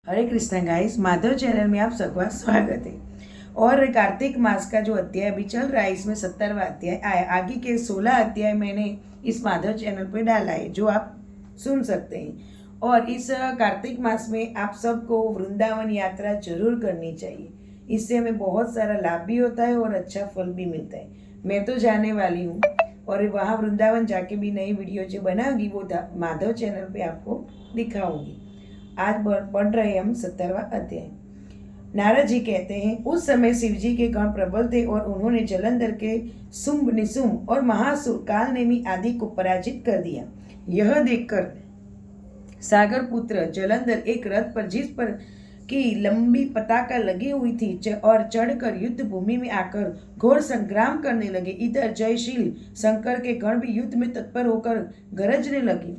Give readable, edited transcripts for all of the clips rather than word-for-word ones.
हरे Krishna guys, Madhav channel में आप सबका स्वागत है। और कार्तिक मास का जो अध्याय अभी चल रहा है, इसमें 17वां अध्याय आया। आगे के 16 अध्याय मैंने इस माधव चैनल पे डाला है, जो आप सुन सकते हैं। और इस कार्तिक मास में आप सबको वृंदावन यात्रा जरूर करनी चाहिए। इससे हमें बहुत सारा लाभ भी होता है और अच्छा फल भी मिलता है। मैं तो जाने वाली हूँ और वहाँ वृंदावन जाके भी नई वीडियो जो बनाऊंगी वो माधव चैनल पे आपको दिखाऊंगी। आज पढ़ रहे हम 17वां अध्याय। नारद जी कहते हैं, उस समय शिव जी के गण प्रबल थे और उन्होंने जलंधर के शुंभ निशुंभ और महासुर कालनेमी आदि को पराजित कर दिया। यह देखकर सागर पुत्र जलंधर एक रथ पर, जिस पर की लंबी पताका लगी हुई थी, और चढ़कर युद्ध भूमि में आकर घोर संग्राम करने लगे। इधर जयशील शंकर के गण भी युद्ध में तत्पर होकर गरजने लगे।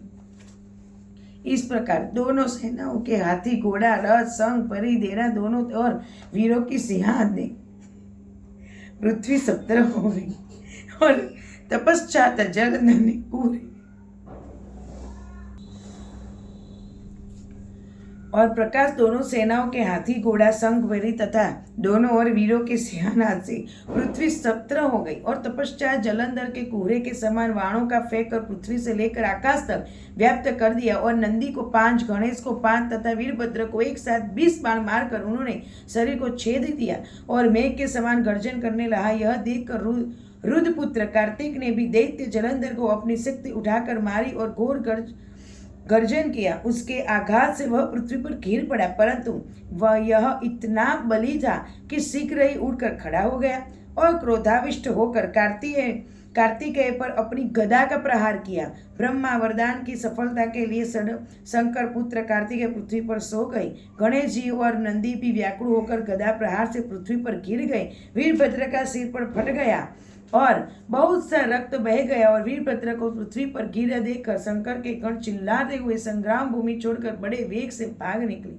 इस प्रकार दोनों सेनाओं के हाथी, घोड़ा, रथ, संग, परी, देरा दोनों और वीरों की सिंहासन ने पृथ्वी सप्तर हो गई और तपश्चात जलंधर ने पूरे और प्रकाश दोनों सेनाओं के हाथी, घोड़ा, संग, परी तथा दोनों और वीरों के सिंहासन से पृथ्वी सप्तर हो गई और तपश्चात जलंधर के कुहरे के समान बाणों का फेंक कर पृथ्वी से लेकर आकाश तक व्याप्त कर दिया। और नंदी को 5, गणेश को 5 तथा वीरभद्र को एक साथ 20 बाण मारकर उन्होंने शरीर को छेद दिया और मेघ के समान गर्जन करने लगा। यह देखकर रुद्रपुत्र कार्तिक ने भी दैत्य जलंधर को अपनी शक्ति उठाकर मारी और घोर गर्जन किया। उसके आघात से वह पृथ्वी पर गिर पड़ा, परंतु वह यह इतना बली था कि शीघ्र ही उठकर खड़ा हो गया और क्रोधाविष्ट होकर कार्तिकेय पर अपनी गदा का प्रहार किया। ब्रह्मा वरदान की सफलता के लिए शंकर पुत्र कार्तिकेय पृथ्वी पर सो गए। गणेश जी और नंदी भी व्याकुल होकर गदा प्रहार से पृथ्वी पर गिर गए। वीरभद्र का सिर पर फट गया और बहुत सा रक्त बह गया और वीरभद्र को पृथ्वी पर गिरा देखकर शंकर के गण चिल्लाते हुए संग्राम भूमि छोड़कर बड़े वेग से भाग निकले।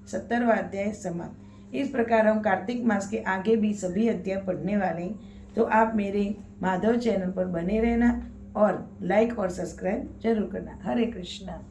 17वां अध्याय समाप्त। इस प्रकार हम कार्तिक मास के आगे भी सभी अध्याय पढ़ने वाले हैं, तो आप मेरे माधव चैनल पर बने रहना और लाइक और सब्सक्राइब जरूर करना। हरे कृष्णा।